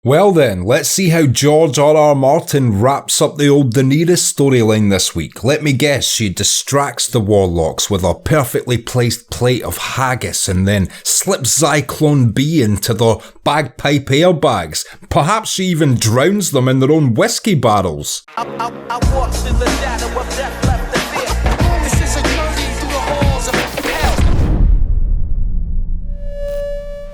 Well then, let's see how George R.R. Martin wraps up the old Daenerys storyline this week. Let me guess, she distracts the warlocks with a perfectly placed plate of haggis and then slips Zyklon B into their bagpipe airbags. Perhaps she even drowns them in their own whiskey barrels. I walked in the shadow of death, left the fear. This is a journey through the halls of hell.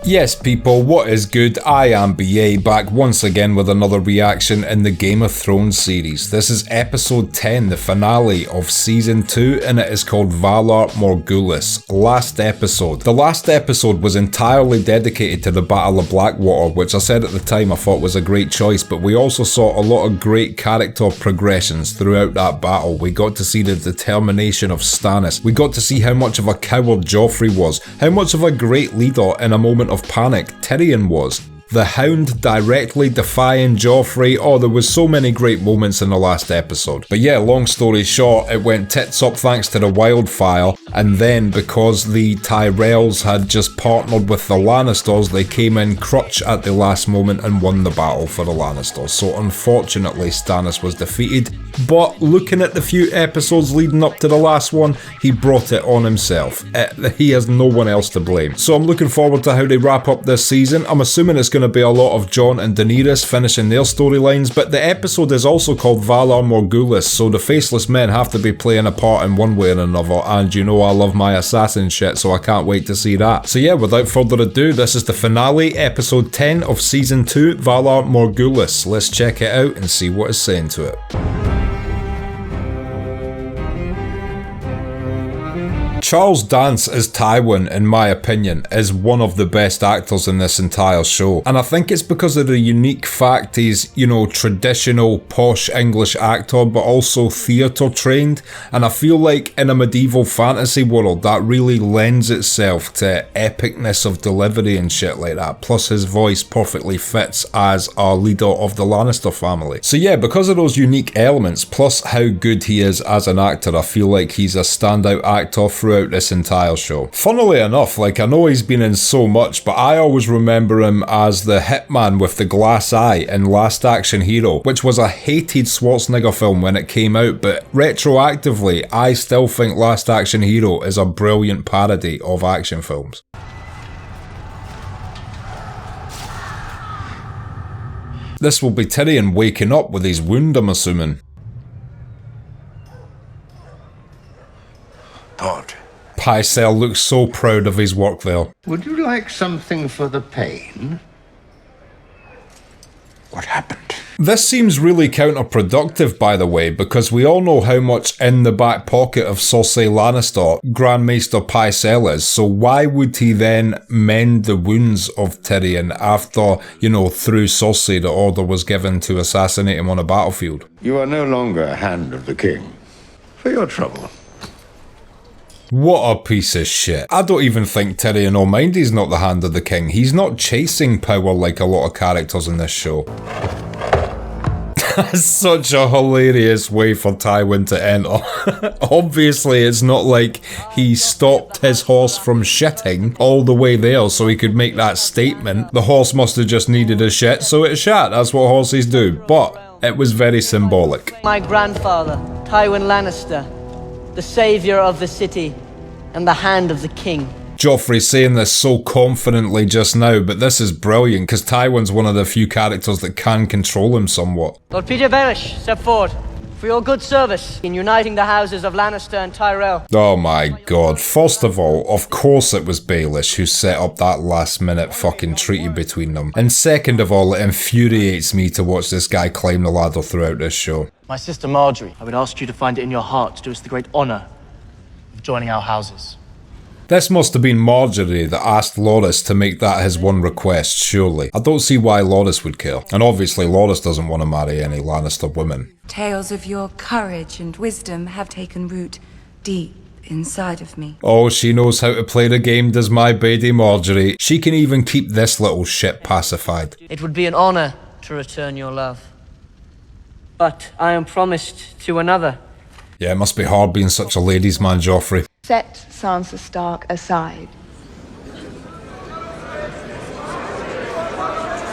Yes people, what is good? I am BA, back once again with another reaction in the Game of Thrones series. This is episode 10, the finale of season 2, and it is called Valar Morghulis. Last episode. The last episode was entirely dedicated to the Battle of Blackwater, which I said at the time I thought was a great choice, but we also saw a lot of great character progressions throughout that battle. We got to see the determination of Stannis. We got to see how much of a coward Joffrey was, how much of a great leader in a moment of panic Tyrion was. The Hound directly defying Joffrey. Oh, there was so many great moments in the last episode. But yeah, long story short, it went tits up thanks to the wildfire, and then because the Tyrells had just partnered with the Lannisters, they came in crutch at the last moment and won the battle for the Lannisters. So unfortunately Stannis was defeated, but looking at the few episodes leading up to the last one, he brought it on himself. He has no one else to blame. So I'm looking forward to how they wrap up this season. I'm assuming it's going to be a lot of Jon and Daenerys finishing their storylines, but the episode is also called Valar Morghulis, so the Faceless Men have to be playing a part in one way or another, and you know I love my assassin shit, so I can't wait to see that. So yeah, without further ado, this is the finale, episode 10 of season 2, Valar Morghulis. Let's check it out and see what it's saying to it. Charles Dance as Tywin, in my opinion, is one of the best actors in this entire show. And I think it's because of the unique fact he's, you know, traditional posh English actor, but also theatre trained. And I feel like in a medieval fantasy world, that really lends itself to epicness of delivery and shit like that. Plus his voice perfectly fits as a leader of the Lannister family. So yeah, because of those unique elements, plus how good he is as an actor, I feel like he's a standout actor throughout this entire show. Funnily enough, like, I know he's been in so much, but I always remember him as the hitman with the glass eye in Last Action Hero, which was a hated Schwarzenegger film when it came out, but retroactively, I still think Last Action Hero is a brilliant parody of action films. This will be Tyrion waking up with his wound, I'm assuming. Pod. Pycelle looks so proud of his work there. Would you like something for the pain? What happened? This seems really counterproductive, by the way, because we all know how much in the back pocket of Cersei Lannister Grand Maester Pycelle is, so why would he then mend the wounds of Tyrion after, you know, through Cersei the order was given to assassinate him on a battlefield? You are no longer a hand of the king. For your trouble. What a piece of shit. I don't even think Tyrion will mind he's not the hand of the king. He's not chasing power like a lot of characters in this show. That's such a hilarious way for Tywin to enter. Obviously, it's not like he stopped his horse from shitting all the way there so he could make that statement. The horse must have just needed a shit, so it shat. That's what horses do. But it was very symbolic. My grandfather, Tywin Lannister, the savior of the city and the hand of the king. Joffrey's saying this so confidently just now, but this is brilliant because Tywin's one of the few characters that can control him somewhat. Lord Peter Baelish, step forward for your good service in uniting the houses of Lannister and Tyrell. Oh my god. First of all, of course it was Baelish who set up that last minute fucking treaty between them. And second of all, it infuriates me to watch this guy climb the ladder throughout this show. My sister Marjorie, I would ask you to find it in your heart to do us the great honour of joining our houses. This must have been Marjorie that asked Loras to make that his one request, surely. I don't see why Loras would care. And obviously Loras doesn't want to marry any Lannister women. Tales of your courage and wisdom have taken root deep inside of me. Oh, she knows how to play the game, does my Lady Marjorie. She can even keep this little shit pacified. It would be an honour to return your love. But I am promised to another. Yeah, it must be hard being such a ladies' man, Joffrey. Set Sansa Stark aside.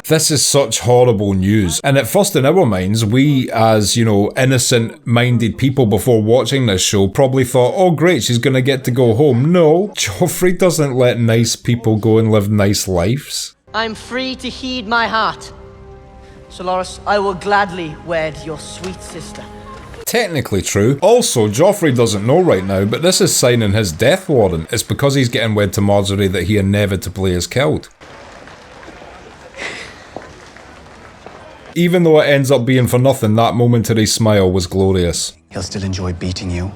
This is such horrible news. And at first in our minds, we as, you know, innocent-minded people before watching this show probably thought, oh great, she's gonna get to go home. No, Joffrey doesn't let nice people go and live nice lives. I'm free to heed my heart. So, Loras, I will gladly wed your sweet sister. Technically true. Also, Joffrey doesn't know right now, but this is signing his death warrant. It's because he's getting wed to Marjorie that he inevitably is killed. Even though it ends up being for nothing, that momentary smile was glorious. He'll still enjoy beating you.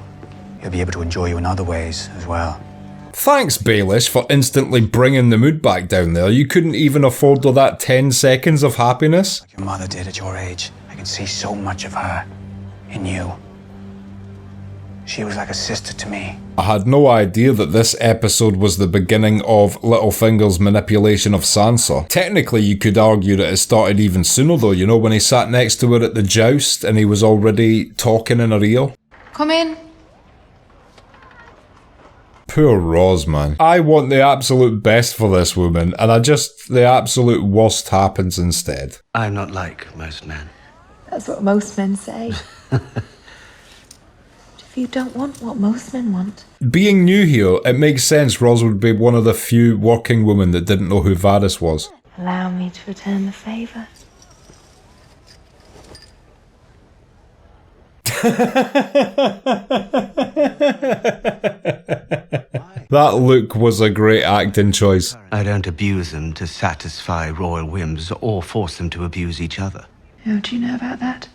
He'll be able to enjoy you in other ways as well. Thanks, Baelish, for instantly bringing the mood back down there. You couldn't even afford her that 10 seconds of happiness. Like your mother did at your age. I can see so much of her in you. She was like a sister to me. I had no idea that this episode was the beginning of Littlefinger's manipulation of Sansa. Technically, you could argue that it started even sooner though, you know, when he sat next to her at the joust and he was already talking in her ear. Come in. Poor Ros, man. I want the absolute best for this woman, and the absolute worst happens instead. I'm not like most men. That's what most men say. If you don't want what most men want. Being new here, it makes sense Ros would be one of the few working women that didn't know who Varys was. Allow me to return the favour. That look was a great acting choice. I don't abuse them to satisfy royal whims or force them to abuse each other. How do you know about that?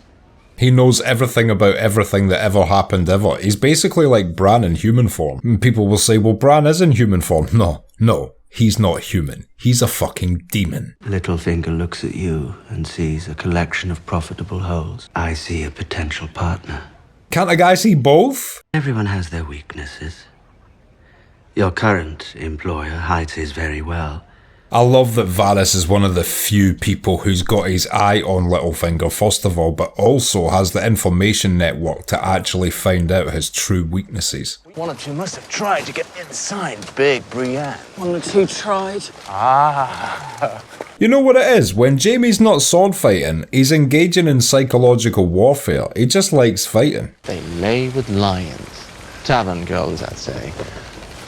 He knows everything about everything that ever happened ever. He's basically like Bran in human form. And people will say, well, Bran is in human form. No, he's not human. He's a fucking demon. Littlefinger looks at you and sees a collection of profitable holes. I see a potential partner. Can't a guy see both? Everyone has their weaknesses. Your current employer hides his very well. I love that Varys is one of the few people who's got his eye on Littlefinger, first of all, but also has the information network to actually find out his true weaknesses. One or two must have tried to get inside Big Brienne. One or two tried. You know what it is? When Jaime's not sword fighting, he's engaging in psychological warfare. He just likes fighting. They lay with lions. Tavern girls, I'd say.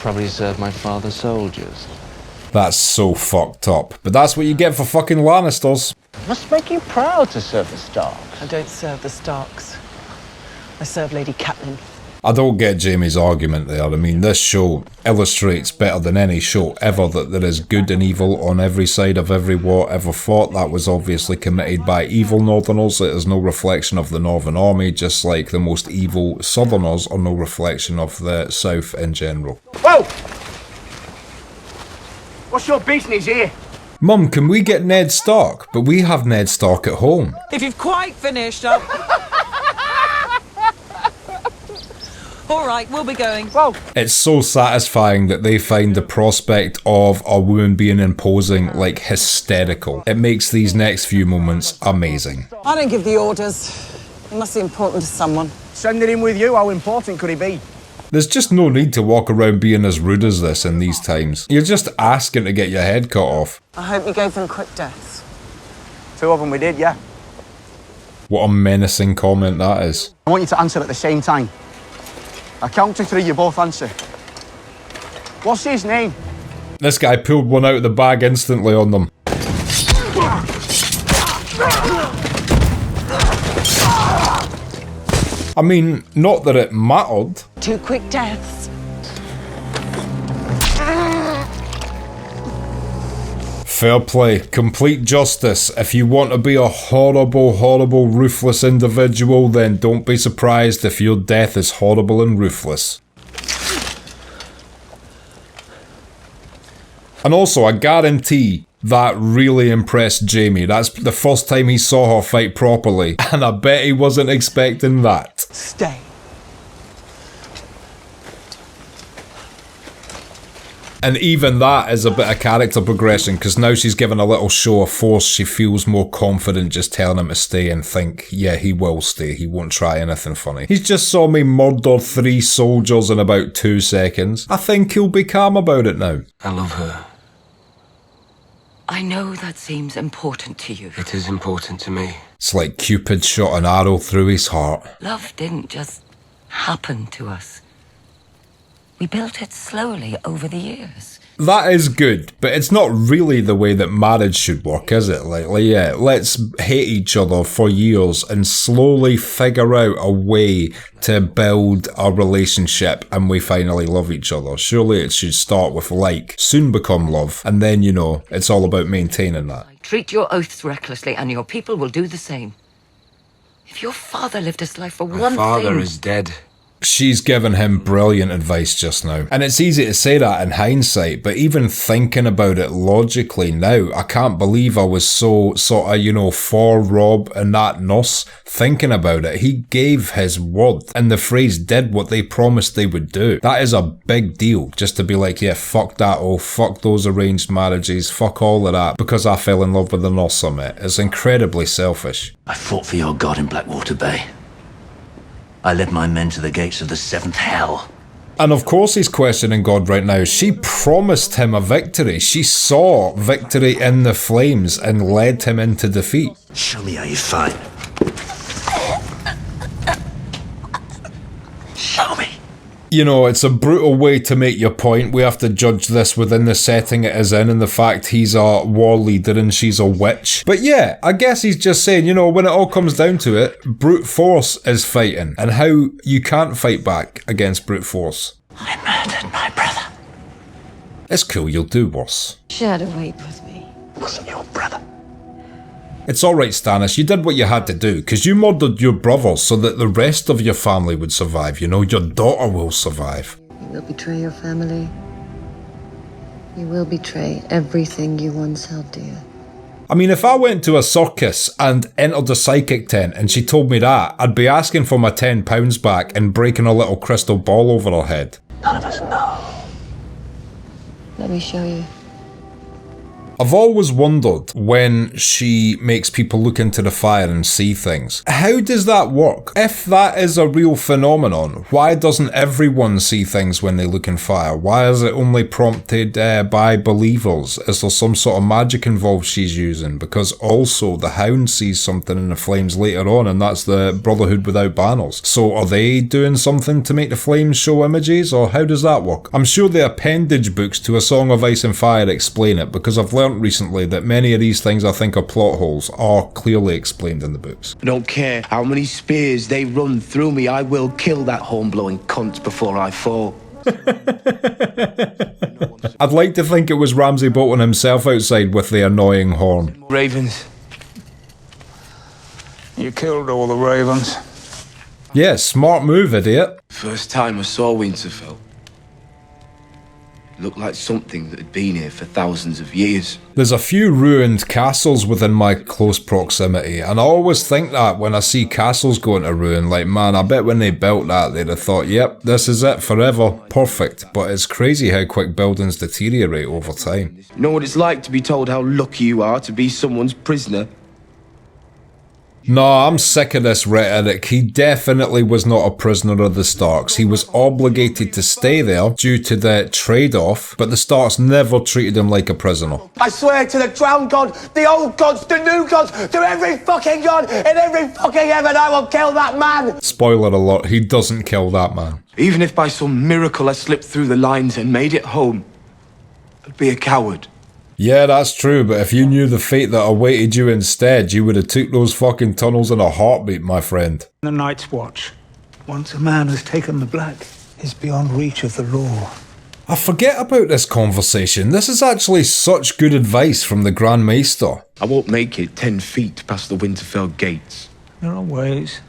Probably served my father's soldiers. That's so fucked up. But that's what you get for fucking Lannisters. Must make you proud to serve the Starks. I don't serve the Starks. I serve Lady Catelyn. I don't get Jaime's argument there. I mean, this show illustrates better than any show ever that there is good and evil on every side of every war ever fought. That was obviously committed by evil Northerners. It is no reflection of the Northern Army, just like the most evil Southerners are no reflection of the South in general. Whoa! What's your business here? Mum, can we get Ned Stark? But we have Ned Stark at home. If you've quite finished, I'll... All right, we'll be going. Whoa! It's so satisfying that they find the prospect of a woman being imposing, like, hysterical. It makes these next few moments amazing. I don't give the orders. It must be important to someone. Sending him with you, how important could he be? There's just no need to walk around being as rude as this in these times. You're just asking to get your head cut off. I hope you gave them quick deaths. 2 of them we did, yeah. What a menacing comment that is. I want you to answer at the same time. I count to 3, you both answer. What's his name? This guy pulled one out of the bag instantly on them. I mean, not that it mattered. 2 quick deaths. Fair play, complete justice. If you want to be a horrible, horrible, ruthless individual, then don't be surprised if your death is horrible and ruthless. And also, I guarantee that really impressed Jaime. That's the first time he saw her fight properly, and I bet he wasn't expecting that. Stay. And even that is a bit of character progression, because now she's given a little show of force. She feels more confident just telling him to stay and think, yeah, he will stay. He won't try anything funny. He's just saw me murder 3 soldiers in about 2 seconds. I think he'll be calm about it now. I love her. I know that seems important to you. It is important to me. It's like Cupid shot an arrow through his heart. Love didn't just happen to us. We built it slowly over the years. That is good, but it's not really the way that marriage should work, is it? Like, yeah, let's hate each other for years and slowly figure out a way to build a relationship and we finally love each other. Surely it should start with like, soon become love, and then, you know, it's all about maintaining that. Treat your oaths recklessly and your people will do the same. If your father lived his life for one thing... My father is dead. She's given him brilliant advice just now. And it's easy to say that in hindsight, but even thinking about it logically now, I can't believe I was so sort of, you know, for Rob and that nurse. Thinking about it, he gave his word and the phrase did what they promised they would do. That is a big deal, just to be like, yeah, fuck that, oh, fuck those arranged marriages, fuck all of that, because I fell in love with the nurse I met. It's incredibly selfish. I fought for your god in Blackwater Bay. I led my men to the gates of the seventh hell. And of course he's questioning God right now. She promised him a victory. She saw victory in the flames and led him into defeat. Show me how you fight. Show me. You know, it's a brutal way to make your point. We have to judge this within the setting it is in and the fact he's a war leader and she's a witch. But yeah, I guess he's just saying, you know, when it all comes down to it, brute force is fighting and how you can't fight back against brute force. I murdered my brother. It's cool, you'll do worse. Shared a rape with me. Wasn't your brother. It's alright, Stannis, you did what you had to do, because you murdered your brother so that the rest of your family would survive, you know, your daughter will survive. You will betray your family. You will betray everything you once held dear. I mean, if I went to a circus and entered a psychic tent and she told me that, I'd be asking for my £10 back and breaking a little crystal ball over her head. None of us know. Let me show you. I've always wondered when she makes people look into the fire and see things. How does that work? If that is a real phenomenon, why doesn't everyone see things when they look in fire? Why is it only prompted by believers? Is there some sort of magic involved she's using? Because also the Hound sees something in the flames later on and that's the Brotherhood without banners. So are they doing something to make the flames show images or how does that work? I'm sure the appendage books to A Song of Ice and Fire explain it because I've learned recently that many of these things I think are plot holes are clearly explained in the books. I don't care how many spears they run through me, I will kill that horn-blowing cunt before I fall. I'd like to think it was Ramsay Bolton himself outside with the annoying horn. Ravens. You killed all the ravens. Yeah, smart move, idiot. First time I saw Winterfell. Looked like something that had been here for thousands of years. There's a few ruined castles within my close proximity, and I always think that when I see castles going to ruin, like man, I bet when they built that they'd have thought, yep, this is it forever, perfect. But it's crazy how quick buildings deteriorate over time. You know what it's like to be told how lucky you are to be someone's prisoner? No, I'm sick of this rhetoric. He definitely was not a prisoner of the Starks. He was obligated to stay there due to the trade-off, but the Starks never treated him like a prisoner. I swear to the drowned god, the old gods, the new gods, to every fucking god in every fucking heaven, I will kill that man! Spoiler alert, he doesn't kill that man. Even if by some miracle I slipped through the lines and made it home, I'd be a coward. Yeah, that's true, but if you knew the fate that awaited you instead, you would have took those fucking tunnels in a heartbeat, my friend. The Night's Watch. Once a man has taken the black, he's beyond reach of the law. I forget about this conversation. This is actually such good advice from the Grand Maester. I won't make it 10 feet past the Winterfell gates. There are ways.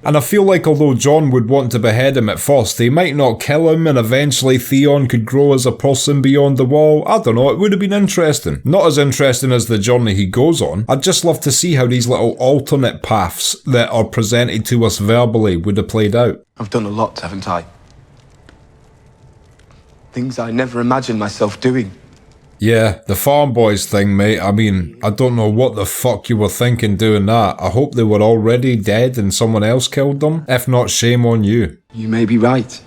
And I feel like although Jon would want to behead him at first, they might not kill him and eventually Theon could grow as a person beyond the wall. I don't know, it would have been interesting. Not as interesting as the journey he goes on. I'd just love to see how these little alternate paths that are presented to us verbally would have played out. I've done a lot, haven't I? Things I never imagined myself doing. Yeah, the farm boys thing, mate. I mean, I don't know what the fuck you were thinking doing that. I hope they were already dead and someone else killed them. If not, shame on you. You may be right.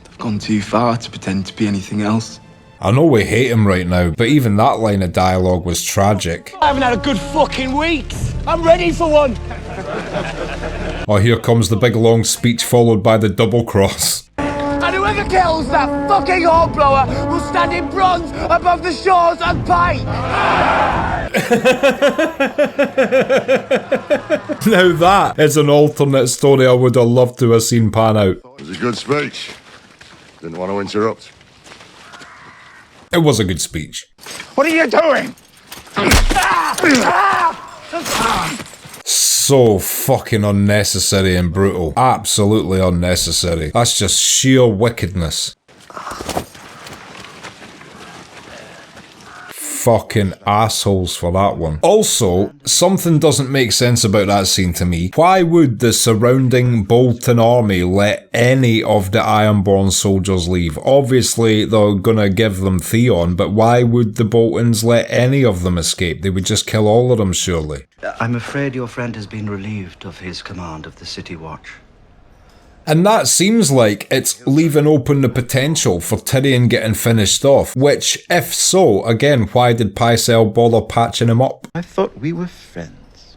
I've gone too far to pretend to be anything else. I know we hate him right now, but even that line of dialogue was tragic. I haven't had a good fucking week. I'm ready for one. Oh, here comes the big long speech followed by the double cross. And whoever kills that fucking hornblower will stand in bronze above the shores of Pate. Now that is an alternate story I would have loved to have seen pan out. It was a good speech. Didn't want to interrupt. It was a good speech. What are you doing? So fucking unnecessary and brutal. Absolutely unnecessary. That's just sheer wickedness. Fucking assholes for that one. Also, something doesn't make sense about that scene to me. Why would the surrounding Bolton army let any of the Ironborn soldiers leave? Obviously, they're gonna give them Theon, but why would the Boltons let any of them escape? They would just kill all of them, surely. I'm afraid your friend has been relieved of his command of the City Watch. And that seems like it's leaving open the potential for Tyrion getting finished off, which, if so, again, why did Pycelle bother patching him up? I thought we were friends.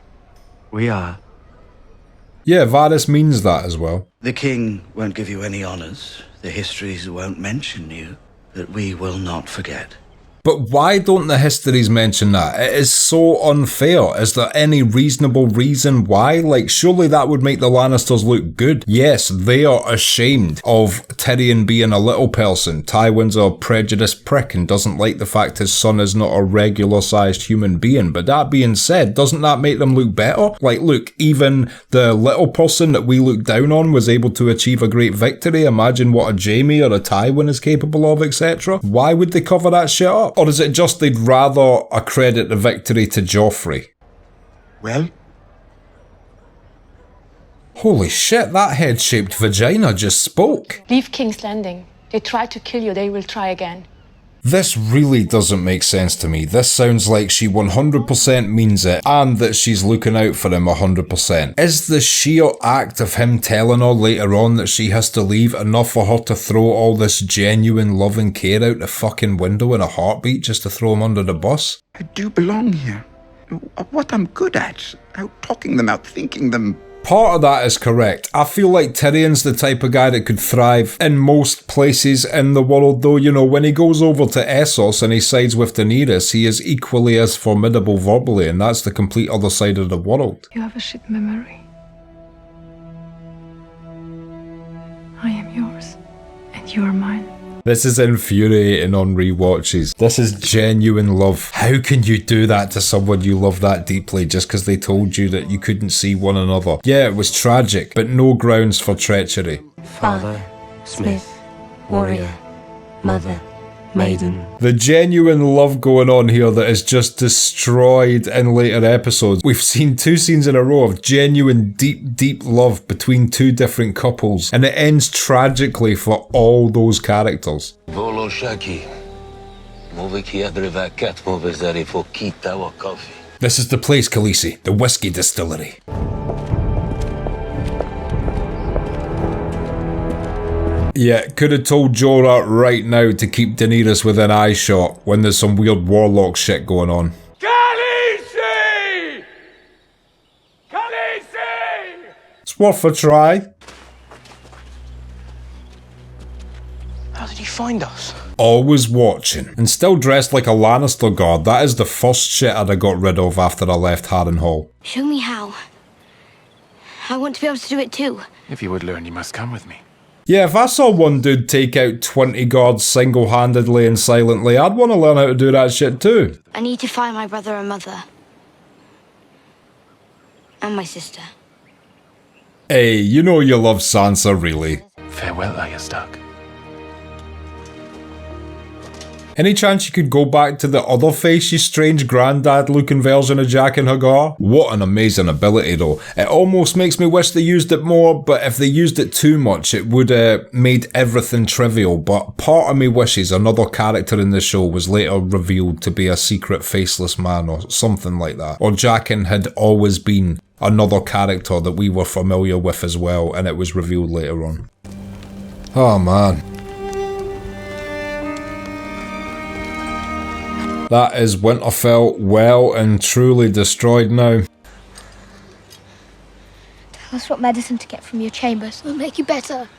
We are. Yeah, Varys means that as well. The king won't give you any honours. The histories won't mention you. That we will not forget. But why don't the histories mention that? It is so unfair. Is there any reasonable reason why? Like, surely that would make the Lannisters look good. Yes, they are ashamed of Tyrion being a little person. Tywin's a prejudiced prick and doesn't like the fact his son is not a regular-sized human being. But that being said, doesn't that make them look better? Like, look, even the little person that we look down on was able to achieve a great victory. Imagine what a Jaime or a Tywin is capable of, etc. Why would they cover that shit up? Or is it just they'd rather accredit the victory to Joffrey? Well? Holy shit, that head-shaped vagina just spoke. Leave King's Landing. They try to kill you, they will try again. This really doesn't make sense to me. This sounds like she 100% means it and that she's looking out for him 100%. Is the sheer act of him telling her later on that she has to leave enough for her to throw all this genuine love and care out the fucking window in a heartbeat just to throw him under the bus? I do belong here. What I'm good at. Out talking them, out thinking them. Part of that is correct. I feel like Tyrion's the type of guy that could thrive in most places in the world, though, you know, when he goes over to Essos and he sides with Daenerys, he is equally as formidable verbally, and that's the complete other side of the world. You have a shit memory. I am yours, and you are mine. This is infuriating on rewatches. This is genuine love. How can you do that to someone you love that deeply just because they told you that you couldn't see one another? Yeah, it was tragic, but no grounds for treachery. Father, Smith, warrior, mother, maiden. The genuine love going on here that is just destroyed in later episodes. We've seen 2 scenes in a row of genuine deep love between 2 different couples, and it ends tragically for all those characters. This is the place, Khaleesi, the whiskey distillery. Yeah, could have told Jorah right now to keep Daenerys within eye shot when there's some weird warlock shit going on. Khaleesi! Khaleesi! It's worth a try. How did he find us? Always watching. And still dressed like a Lannister guard. That is the first shit I'd have got rid of after I left Harrenhal. Show me how. I want to be able to do it too. If you would learn, you must come with me. Yeah, if I saw one dude take out 20 guards single-handedly and silently, I'd want to learn how to do that shit too. I need to find my brother and mother. And my sister. Hey, you know you love Sansa, really. Farewell, Arya Stark. Any chance you could go back to the other face, you strange granddad-looking version of Jaqen H'ghar? What an amazing ability, though. It almost makes me wish they used it more, but if they used it too much, it would have made everything trivial. But part of me wishes another character in the show was later revealed to be a secret faceless man or something like that. Or Jaqen had always been another character that we were familiar with as well, and it was revealed later on. Oh, man. That is Winterfell well and truly destroyed now. Tell us what medicine to get from your chambers. It'll make you better.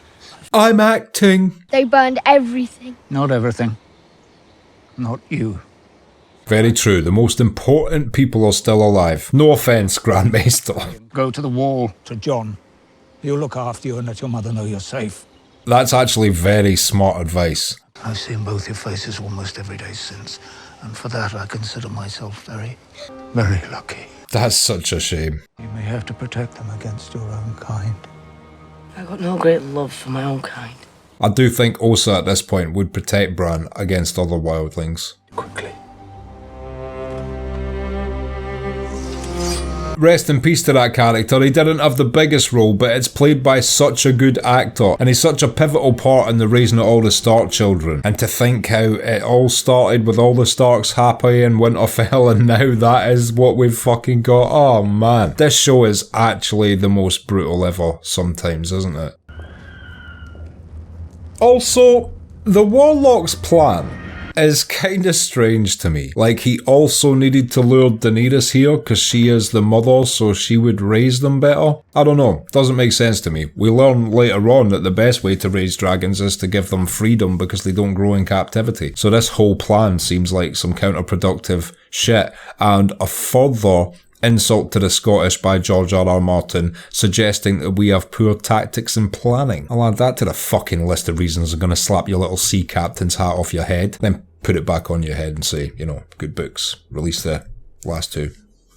I'm acting. They burned everything. Not everything. Not you. Very true. The most important people are still alive. No offence, Grand Maester. Go to the wall, to John. He'll look after you and let your mother know you're safe. That's actually very smart advice. I've seen both your faces almost every day since, and for that I consider myself very, very lucky. That's such a shame. You may have to protect them against your own kind. I got no great love for my own kind. I do think Osa at this point would protect Bran against other wildlings. Quickly. Rest in peace to that character. He didn't have the biggest role, but it's played by such a good actor, and he's such a pivotal part in the raising of all the Stark children. And to think how it all started with all the Starks happy in Winterfell, and now that is what we've fucking got. Oh man, this show is actually the most brutal ever sometimes, isn't it? Also, the Warlock's plan is kinda strange to me. Like, he also needed to lure Daenerys here because she is the mother, so she would raise them better. I don't know, doesn't make sense to me. We learn later on that the best way to raise dragons is to give them freedom because they don't grow in captivity. So this whole plan seems like some counterproductive shit, and a further insult to the Scottish by George R.R. Martin, suggesting that we have poor tactics and planning. I'll add that to the fucking list of reasons I'm gonna slap your little sea captain's hat off your head, then put it back on your head and say, you know, good books. Release the last two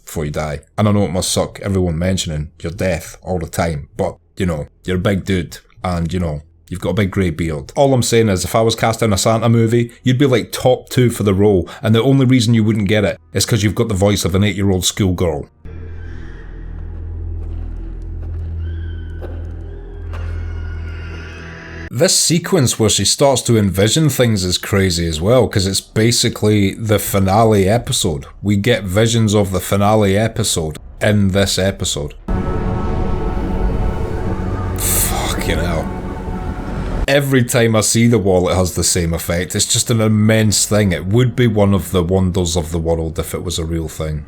before you die. And I know it must suck everyone mentioning your death all the time, but, you know, you're a big dude, and, you know, you've got a big grey beard. All I'm saying is, if I was cast in a Santa movie, you'd be like top 2 for the role, and the only reason you wouldn't get it is because you've got the voice of an 8-year-old schoolgirl. This sequence where she starts to envision things is crazy as well, because it's basically the finale episode. We get visions of the finale episode in this episode. Fucking hell. Every time I see the wall, it has the same effect. It's just an immense thing. It would be one of the wonders of the world if it was a real thing.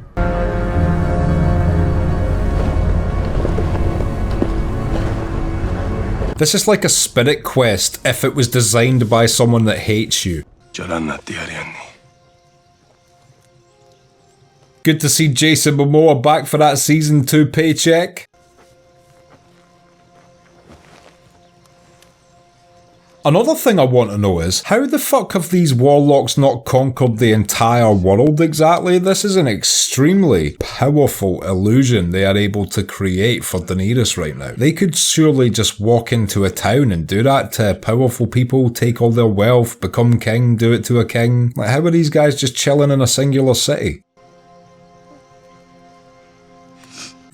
This is like a spirit quest if it was designed by someone that hates you. Good to see Jason Momoa back for that season 2 paycheck. Another thing I want to know is, how the fuck have these warlocks not conquered the entire world exactly? This is an extremely powerful illusion they are able to create for Daenerys right now. They could surely just walk into a town and do that to powerful people, take all their wealth, become king, do it to a king. Like, how are these guys just chilling in a singular city?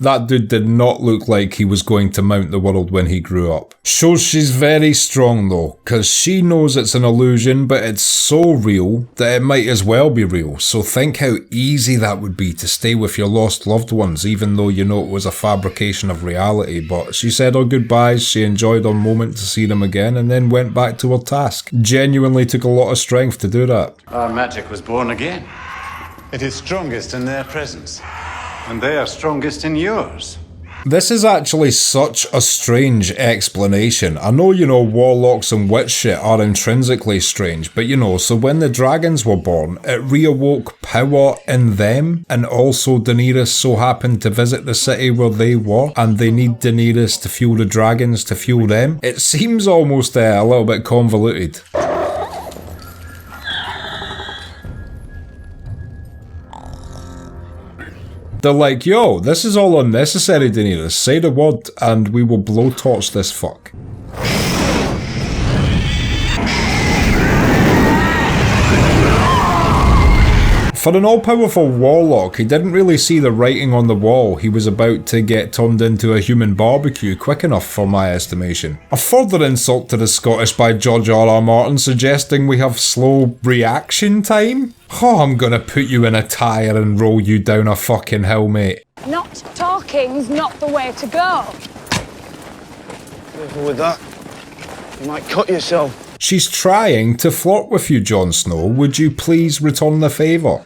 That dude did not look like he was going to mount the world when he grew up. Shows she's very strong though, cause she knows it's an illusion, but it's so real that it might as well be real. So think how easy that would be to stay with your lost loved ones, even though you know it was a fabrication of reality. But she said her goodbyes, she enjoyed her moment to see them again, and then went back to her task. Genuinely took a lot of strength to do that. Our magic was born again. It is strongest in their presence. And they are strongest in yours. This is actually such a strange explanation. I know, you know, warlocks and witch shit are intrinsically strange, but you know, so when the dragons were born, it reawoke power in them, and also Daenerys so happened to visit the city where they were, and they need Daenerys to fuel the dragons to fuel them. It seems almost a little bit convoluted. They're like, yo, this is all unnecessary, Daenerys. Say the word and we will blowtorch this fuck. For an all-powerful warlock, he didn't really see the writing on the wall. He was about to get turned into a human barbecue quick enough for my estimation. A further insult to the Scottish by George R.R. Martin, suggesting we have slow reaction time? Oh, I'm gonna put you in a tyre and roll you down a fucking hill, mate. Not talking's not the way to go. Careful with that. You might cut yourself. She's trying to flirt with you, Jon Snow. Would you please return the favour?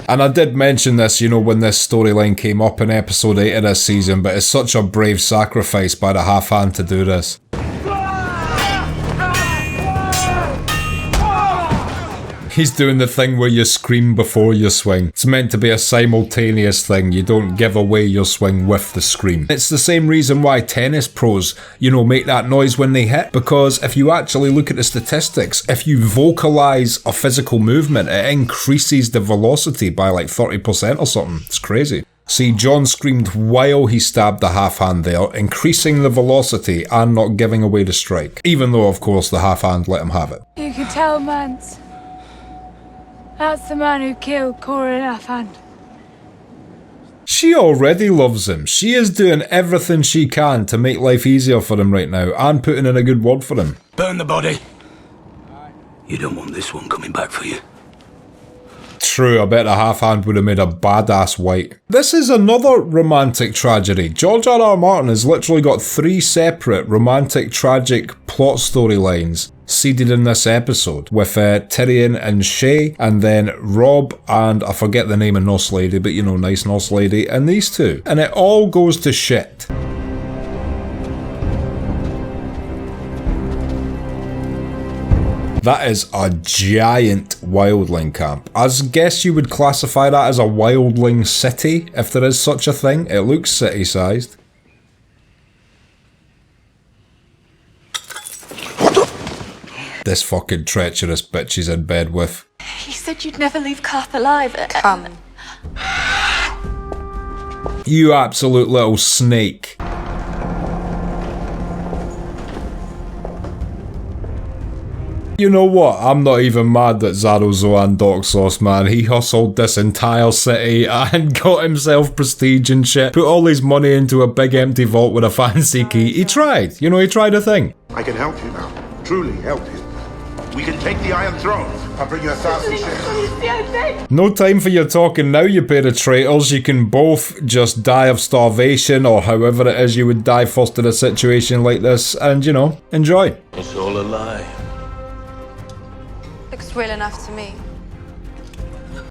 And I did mention this, you know, when this storyline came up in episode 8 of this season, but it's such a brave sacrifice by the half-hand to do this. He's doing the thing where you scream before you swing. It's meant to be a simultaneous thing. You don't give away your swing with the scream. It's the same reason why tennis pros, you know, make that noise when they hit. Because if you actually look at the statistics, if you vocalize a physical movement, it increases the velocity by like 30% or something. It's crazy. See, Jon screamed while he stabbed the half-hand there, increasing the velocity and not giving away the strike. Even though, of course, the half-hand let him have it. You can tell, Mance. That's the man who killed Cora and Halfhand. She already loves him. She is doing everything she can to make life easier for him right now and putting in a good word for him. Burn the body. You don't want this one coming back for you. True, I bet the half-hand would have made a badass white. This is another romantic tragedy. George R.R. Martin has literally got 3 separate romantic tragic plot storylines seeded in this episode, with Tyrion and Shay, and then Robb and I forget the name of Norse Lady, but you know, nice Norse Lady, and these two. And it all goes to shit. That is a giant wildling camp. I guess you would classify that as a wildling city, if there is such a thing. It looks city-sized. This fucking treacherous bitch he's in bed with. You said you'd never leave Karth alive. Come. You absolute little snake. You know what? I'm not even mad that Zaro Zoan Doxos, man. He hustled this entire city and got himself prestige and shit. Put all his money into a big empty vault with a fancy key. He tried. You know, he tried a thing. I can help you now. Truly help you. We can take the Iron Throne. I'll bring you 1,000 shares. No time for your talking now, you pair of traitors. You can both just die of starvation or however it is you would die first in a situation like this and, you know, enjoy. It's all a lie. Looks real enough to me.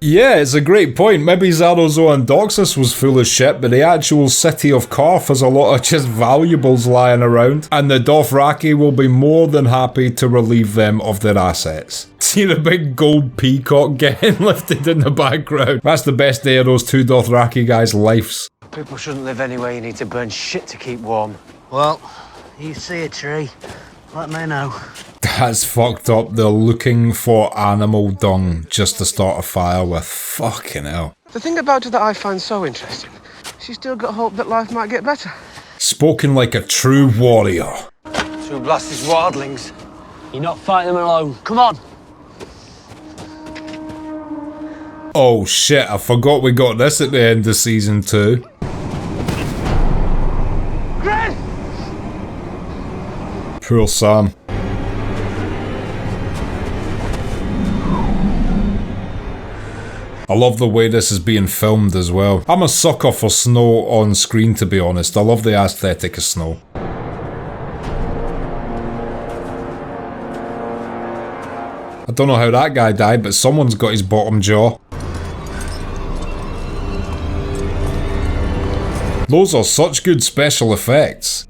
Yeah, it's a great point. Maybe Zaro Zoan Doxos was full of shit, but the actual city of Karth has a lot of just valuables lying around, and the Dothraki will be more than happy to relieve them of their assets. See the big gold peacock getting lifted in the background. That's the best day of those 2 Dothraki guys' lives. People shouldn't live anywhere you need to burn shit to keep warm. Well, you see a tree, let me know. That's fucked up. They're looking for animal dung just to start a fire with. Fucking hell. The thing about her that I find so interesting, she's still got hope that life might get better. Spoken like a true warrior. To blast these wildlings. You're not fighting them alone. Come on. Oh shit, I forgot we got this at the end of season 2. Gren! Poor Sam. I love the way this is being filmed as well. I'm a sucker for snow on screen, to be honest. I love the aesthetic of snow. I don't know how that guy died, but someone's got his bottom jaw. Those are such good special effects.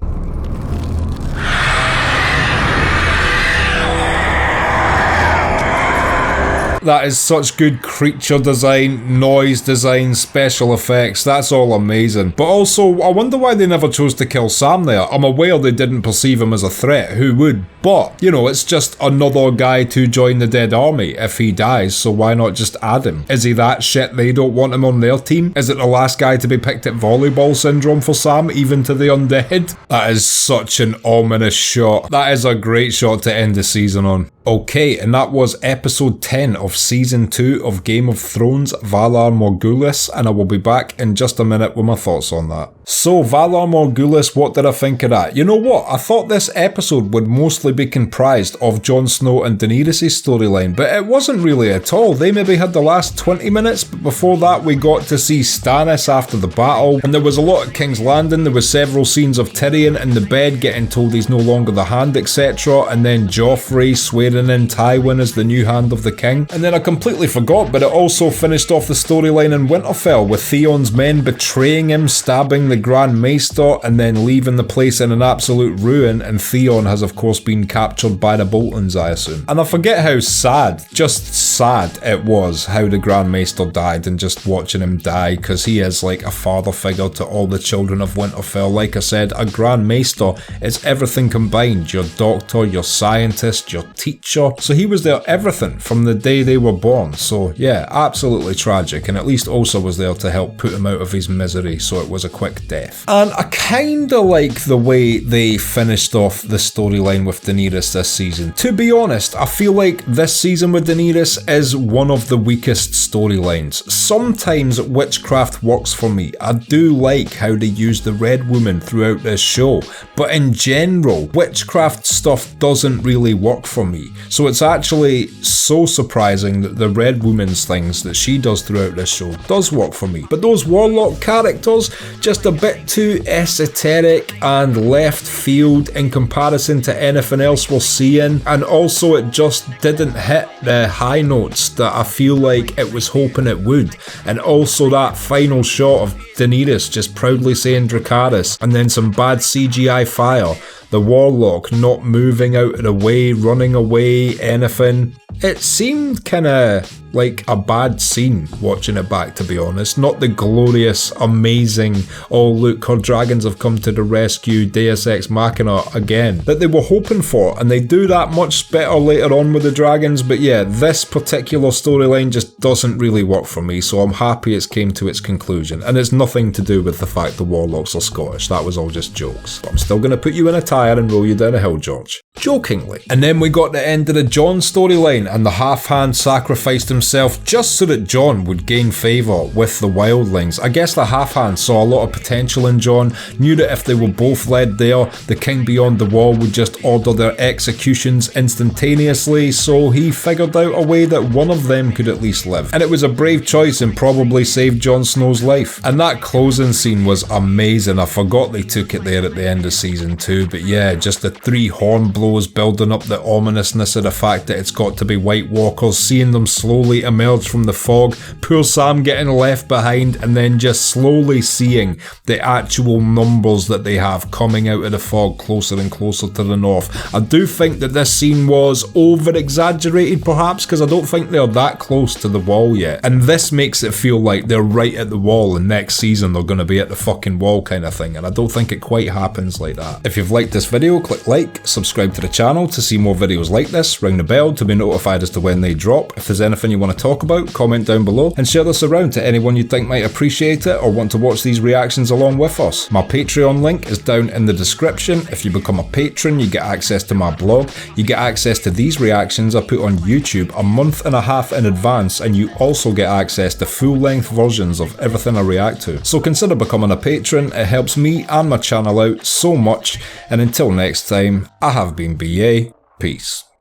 That is such good creature design, noise design, special effects. That's all amazing. But also, I wonder why they never chose to kill Sam there. I'm aware they didn't perceive him as a threat. Who would? But, you know, it's just another guy to join the dead army if he dies, so why not just add him? Is he that shit they don't want him on their team? Is it the last guy to be picked at volleyball syndrome for Sam, even to the undead? That is such an ominous shot. That is a great shot to end the season on. Okay, and that was episode 10 of Season 2 of Game of Thrones Valar Morghulis, and I will be back in just a minute with my thoughts on that. So, Valar Morghulis, what did I think of that? You know what? I thought this episode would mostly be comprised of Jon Snow and Daenerys' storyline, but it wasn't really at all. They maybe had the last 20 minutes, but before that we got to see Stannis after the battle, and there was a lot at King's Landing. There was several scenes of Tyrion in the bed getting told he's no longer the Hand, etc., and then Joffrey swearing in Tywin as the new Hand of the King. And then I completely forgot, but it also finished off the storyline in Winterfell with Theon's men betraying him, stabbing the Grand Maester, and then leaving the place in an absolute ruin, and Theon has of course been captured by the Boltons, I assume. And I forget how sad, just sad it was how the Grand Maester died, and just watching him die, because he is like a father figure to all the children of Winterfell. Like I said, a Grand Maester is everything combined: your doctor, your scientist, your teacher. So he was their everything from the day they were born. So yeah, absolutely tragic, and at least Osa was there to help put him out of his misery, so it was a quick death. And I kinda like the way they finished off the storyline with Daenerys this season. To be honest, I feel like this season with Daenerys is one of the weakest storylines. Sometimes witchcraft works for me. I do like how they use the Red Woman throughout this show, but in general, witchcraft stuff doesn't really work for me. So it's actually so surprising that the Red Woman's things that she does throughout this show does work for me. But those Warlock characters, just a bit too esoteric and left field in comparison to anything else we're seeing, and also it just didn't hit the high notes that I feel like it was hoping it would. And also that final shot of Daenerys just proudly saying Dracarys, and then some bad CGI fire, the Warlock not moving out of the way, running away, anything. It seemed kinda like a bad scene watching it back, to be honest. Not the glorious, amazing, oh look, her dragons have come to the rescue, Deus Ex Machina again, that they were hoping for, and they do that much better later on with the dragons. But yeah, this particular storyline just doesn't really work for me, so I'm happy it's came to its conclusion. And it's nothing to do with the fact the Warlocks are Scottish, that was all just jokes. But I'm still gonna put you in a tyre and roll you down a hill, George. Jokingly. And then we got the end of the Jon storyline, and the half-hand sacrificed himself just so that Jon would gain favour with the wildlings. I guess the half-hand saw a lot of potential in Jon, knew that if they were both led there, the King Beyond the Wall would just order their executions instantaneously, so he figured out a way that one of them could at least live. And it was a brave choice and probably saved Jon Snow's life. And that closing scene was amazing. I forgot they took it there at the end of season 2, but yeah, just the 3 horn blows building up the ominousness of the fact that it's got to be White Walkers, seeing them slowly emerge from the fog, poor Sam getting left behind, and then just slowly seeing the actual numbers that they have coming out of the fog closer and closer to the north. I do think that this scene was over exaggerated perhaps, because I don't think they're that close to the wall yet, and this makes it feel like they're right at the wall and next season they're going to be at the fucking wall kind of thing, and I don't think it quite happens like that. If you've liked this video, click like, subscribe to the channel to see more videos like this, ring the bell to be notified as to when they drop. If there's anything you want to talk about, comment down below, and share this around to anyone you think might appreciate it or want to watch these reactions along with us. My Patreon link is down in the description. If you become a patron, you get access to my blog, you get access to these reactions I put on YouTube a month and a half in advance, and you also get access to full-length versions of everything I react to. So consider becoming a patron, it helps me and my channel out so much, and until next time, I have been BA, peace.